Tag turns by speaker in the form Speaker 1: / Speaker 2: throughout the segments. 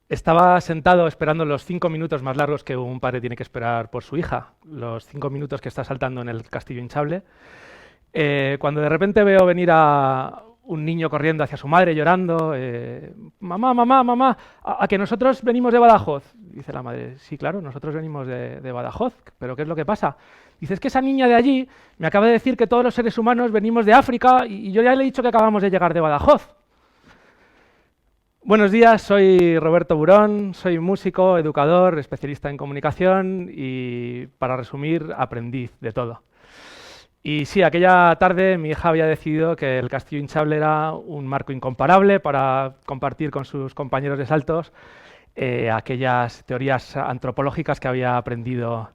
Speaker 1: Estaba sentado esperando los 5 minutos más largos que un padre tiene que esperar por su hija, los 5 minutos que está saltando en el castillo hinchable, cuando de repente veo venir a un niño corriendo hacia su madre llorando, mamá, mamá, mamá, a que nosotros venimos de Badajoz. Dice la madre, sí, claro, nosotros venimos de Badajoz, pero ¿qué es lo que pasa? Dice, es que esa niña de allí me acaba de decir que todos los seres humanos venimos de África y yo ya le he dicho que acabamos de llegar de Badajoz. Buenos días, soy Roberto Burón, soy músico, educador, especialista en comunicación y, para resumir, aprendiz de todo. Y sí, aquella tarde mi hija había decidido que el castillo hinchable era un marco incomparable para compartir con sus compañeros de saltos aquellas teorías antropológicas que había aprendido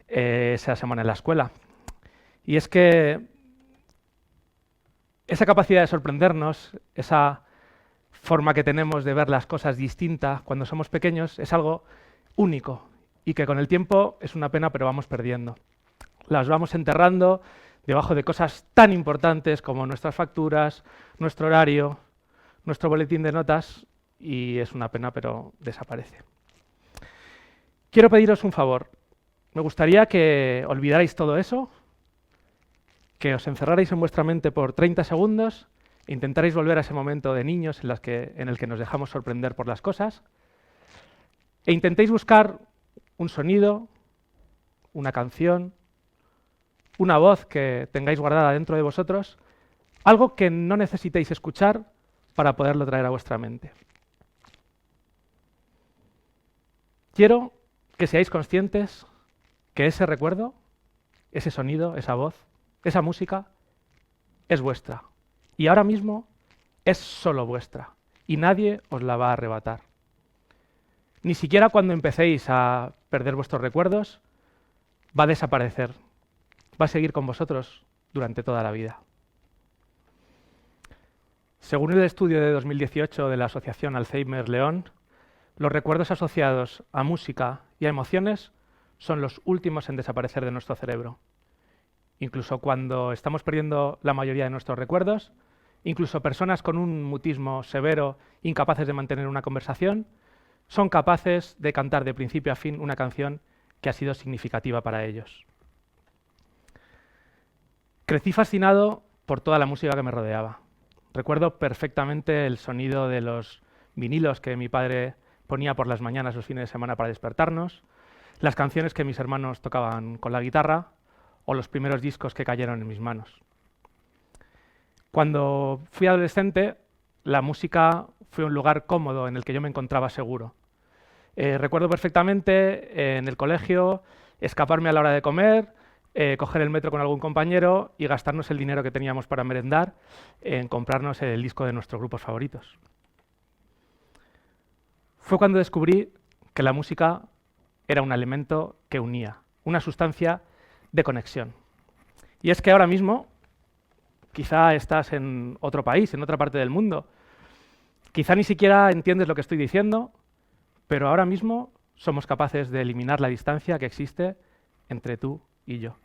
Speaker 1: esa semana en la escuela. Y es que esa capacidad de sorprendernos, esa forma que tenemos de ver las cosas distintas cuando somos pequeños, es algo único y que con el tiempo es una pena, pero vamos perdiendo. Las vamos enterrando debajo de cosas tan importantes como nuestras facturas, nuestro horario, nuestro boletín de notas, y es una pena, pero desaparece. Quiero pediros un favor. Me gustaría que olvidarais todo eso, que os encerrarais en vuestra mente por 30 segundos e intentaréis volver a ese momento de niños en el que nos dejamos sorprender por las cosas, e intentéis buscar un sonido, una canción, una voz que tengáis guardada dentro de vosotros, algo que no necesitéis escuchar para poderlo traer a vuestra mente. Quiero que seáis conscientes que ese recuerdo, ese sonido, esa voz, esa música, es vuestra. Y ahora mismo es solo vuestra. Y nadie os la va a arrebatar. Ni siquiera cuando empecéis a perder vuestros recuerdos, va a desaparecer. Va a seguir con vosotros durante toda la vida. Según el estudio de 2018 de la Asociación Alzheimer León, los recuerdos asociados a música y a emociones son los últimos en desaparecer de nuestro cerebro. Incluso cuando estamos perdiendo la mayoría de nuestros recuerdos, incluso personas con un mutismo severo, incapaces de mantener una conversación, son capaces de cantar de principio a fin una canción que ha sido significativa para ellos. Crecí fascinado por toda la música que me rodeaba. Recuerdo perfectamente el sonido de los vinilos que mi padre ponía por las mañanas los fines de semana para despertarnos, las canciones que mis hermanos tocaban con la guitarra o los primeros discos que cayeron en mis manos. Cuando fui adolescente, la música fue un lugar cómodo en el que yo me encontraba seguro. Recuerdo perfectamente en el colegio escaparme a la hora de comer, coger el metro con algún compañero y gastarnos el dinero que teníamos para merendar en comprarnos el disco de nuestros grupos favoritos. Fue cuando descubrí que la música era un elemento que unía, una sustancia de conexión. Y es que ahora mismo, quizá estás en otro país, en otra parte del mundo, quizá ni siquiera entiendes lo que estoy diciendo, pero ahora mismo somos capaces de eliminar la distancia que existe entre tú y yo.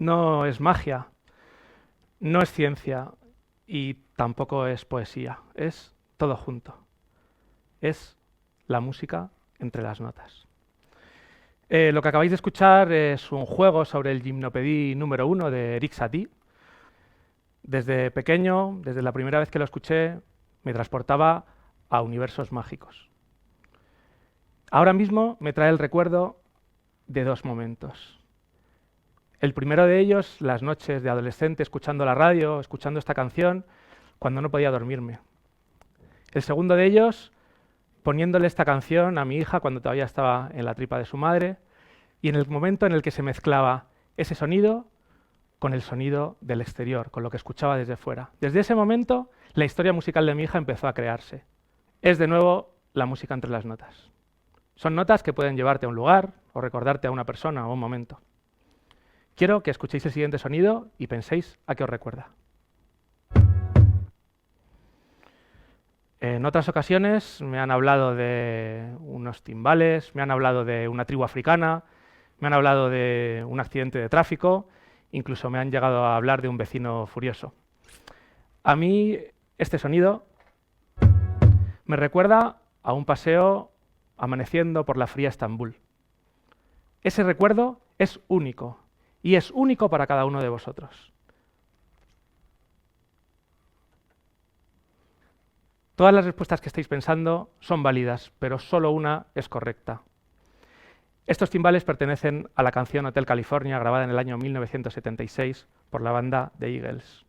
Speaker 1: no es magia, no es ciencia y tampoco es poesía, es todo junto. Es la música entre las notas. Lo que acabáis de escuchar es un juego sobre el Gimnopédie número 1 de Erik Satie. Desde pequeño, desde la primera vez que lo escuché, me transportaba a universos mágicos. Ahora mismo me trae el recuerdo de dos momentos. El primero de ellos, las noches de adolescente escuchando la radio, escuchando esta canción, cuando no podía dormirme. El segundo de ellos, poniéndole esta canción a mi hija cuando todavía estaba en la tripa de su madre, y en el momento en el que se mezclaba ese sonido con el sonido del exterior, con lo que escuchaba desde fuera. Desde ese momento, la historia musical de mi hija empezó a crearse. Es de nuevo la música entre las notas. Son notas que pueden llevarte a un lugar o recordarte a una persona o un momento. Quiero que escuchéis el siguiente sonido y penséis a qué os recuerda. En otras ocasiones me han hablado de unos timbales, me han hablado de una tribu africana, me han hablado de un accidente de tráfico, incluso me han llegado a hablar de un vecino furioso. A mí este sonido me recuerda a un paseo amaneciendo por la fría Estambul. Ese recuerdo es único y es único para cada uno de vosotros. Todas las respuestas que estáis pensando son válidas, pero solo una es correcta. Estos timbales pertenecen a la canción Hotel California, grabada en el año 1976 por la banda The Eagles.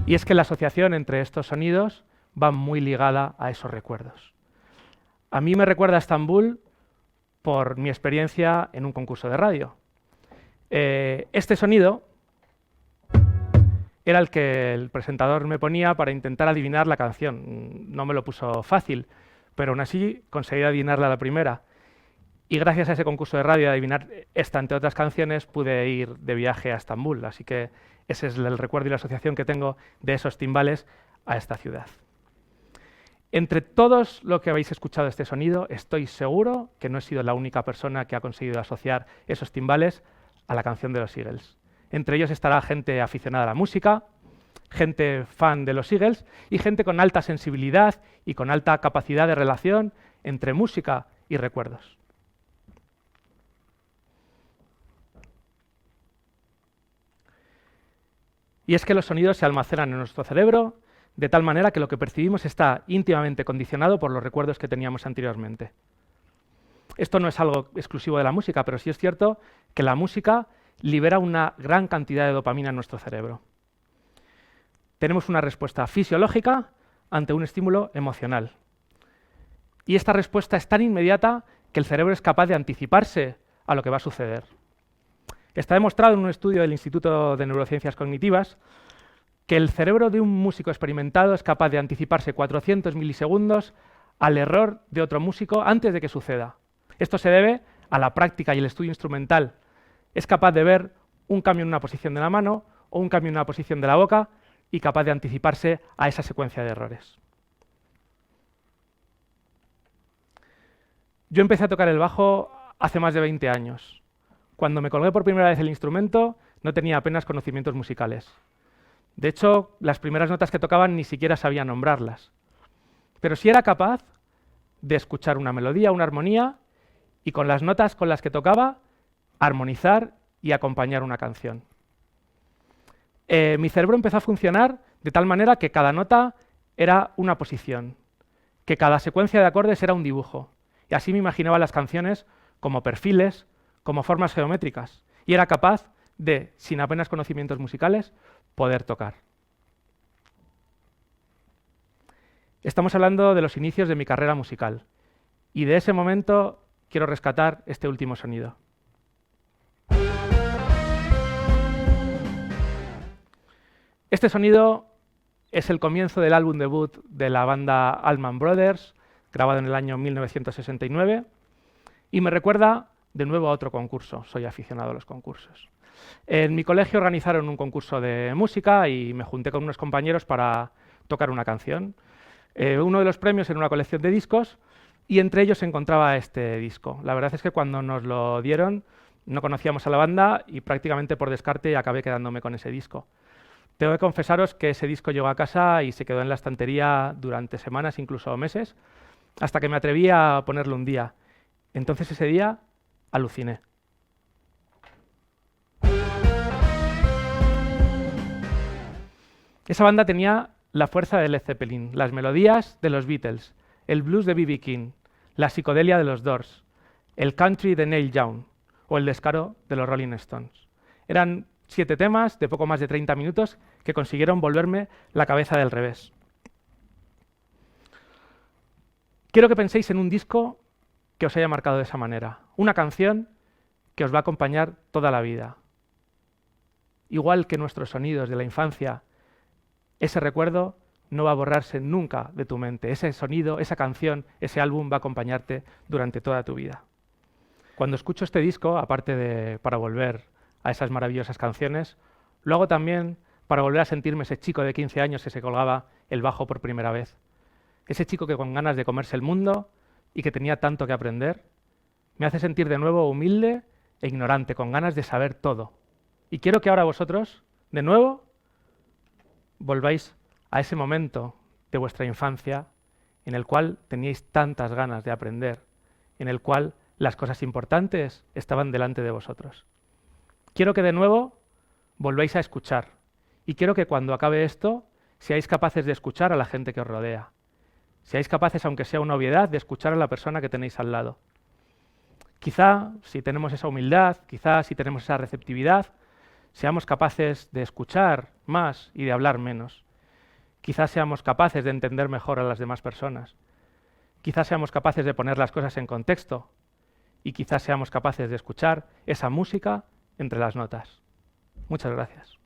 Speaker 1: Y es que la asociación entre estos sonidos va muy ligada a esos recuerdos. A mí me recuerda a Estambul por mi experiencia en un concurso de radio. Este sonido era el que el presentador me ponía para intentar adivinar la canción. No me lo puso fácil, pero aún así conseguí adivinarla a la primera. Y gracias a ese concurso de radio, de adivinar esta entre otras canciones, pude ir de viaje a Estambul. Así que ese es el recuerdo y la asociación que tengo de esos timbales a esta ciudad. Entre todos los que habéis escuchado este sonido, estoy seguro que no he sido la única persona que ha conseguido asociar esos timbales a la canción de los Eagles. Entre ellos estará gente aficionada a la música, gente fan de los Eagles y gente con alta sensibilidad y con alta capacidad de relación entre música y recuerdos. Y es que los sonidos se almacenan en nuestro cerebro de tal manera que lo que percibimos está íntimamente condicionado por los recuerdos que teníamos anteriormente. Esto no es algo exclusivo de la música, pero sí es cierto que la música libera una gran cantidad de dopamina en nuestro cerebro. Tenemos una respuesta fisiológica ante un estímulo emocional. Y esta respuesta es tan inmediata que el cerebro es capaz de anticiparse a lo que va a suceder. Está demostrado en un estudio del Instituto de Neurociencias Cognitivas que el cerebro de un músico experimentado es capaz de anticiparse 400 milisegundos al error de otro músico antes de que suceda. Esto se debe a la práctica y el estudio instrumental. Es capaz de ver un cambio en una posición de la mano o un cambio en una posición de la boca y capaz de anticiparse a esa secuencia de errores. Yo empecé a tocar el bajo hace más de 20 años. Cuando me colgué por primera vez el instrumento, no tenía apenas conocimientos musicales. De hecho, las primeras notas que tocaban ni siquiera sabía nombrarlas. Pero sí era capaz de escuchar una melodía, una armonía, y con las notas con las que tocaba, armonizar y acompañar una canción. Mi cerebro empezó a funcionar de tal manera que cada nota era una posición, que cada secuencia de acordes era un dibujo. Y así me imaginaba las canciones como perfiles, como formas geométricas. Y era capaz de, sin apenas conocimientos musicales, poder tocar. Estamos hablando de los inicios de mi carrera musical. Y de ese momento quiero rescatar este último sonido. Este sonido es el comienzo del álbum debut de la banda Allman Brothers, grabado en el año 1969, y me recuerda de nuevo a otro concurso. Soy aficionado a los concursos. En mi colegio organizaron un concurso de música y me junté con unos compañeros para tocar una canción. Uno de los premios era una colección de discos y entre ellos se encontraba este disco. La verdad es que cuando nos lo dieron No conocíamos a la banda y prácticamente por descarte acabé quedándome con ese disco. Tengo que confesaros que ese disco llegó a casa y se quedó en la estantería durante semanas, incluso meses, hasta que me atreví a ponerlo un día. Entonces ese día aluciné. Esa banda tenía la fuerza de Led Zeppelin, las melodías de los Beatles, el blues de B.B. King, la psicodelia de los Doors, el country de Neil Young o el descaro de los Rolling Stones. Eran 7 temas de poco más de 30 minutos que consiguieron volverme la cabeza del revés. Quiero que penséis en un disco que os haya marcado de esa manera, una canción que os va a acompañar toda la vida. Igual que nuestros sonidos de la infancia, ese recuerdo no va a borrarse nunca de tu mente. Ese sonido, esa canción, ese álbum va a acompañarte durante toda tu vida. Cuando escucho este disco, aparte de para volver a esas maravillosas canciones, lo hago también para volver a sentirme ese chico de 15 años que se colgaba el bajo por primera vez. Ese chico que con ganas de comerse el mundo y que tenía tanto que aprender, me hace sentir de nuevo humilde e ignorante, con ganas de saber todo. Y quiero que ahora vosotros, de nuevo, volváis a ese momento de vuestra infancia en el cual teníais tantas ganas de aprender, en el cual las cosas importantes estaban delante de vosotros. Quiero que de nuevo volváis a escuchar y quiero que cuando acabe esto seáis capaces de escuchar a la gente que os rodea. Seáis capaces, aunque sea una obviedad, de escuchar a la persona que tenéis al lado. Quizá, si tenemos esa humildad, quizá si tenemos esa receptividad, seamos capaces de escuchar más y de hablar menos. Quizás seamos capaces de entender mejor a las demás personas. Quizás seamos capaces de poner las cosas en contexto. Y quizás seamos capaces de escuchar esa música entre las notas. Muchas gracias.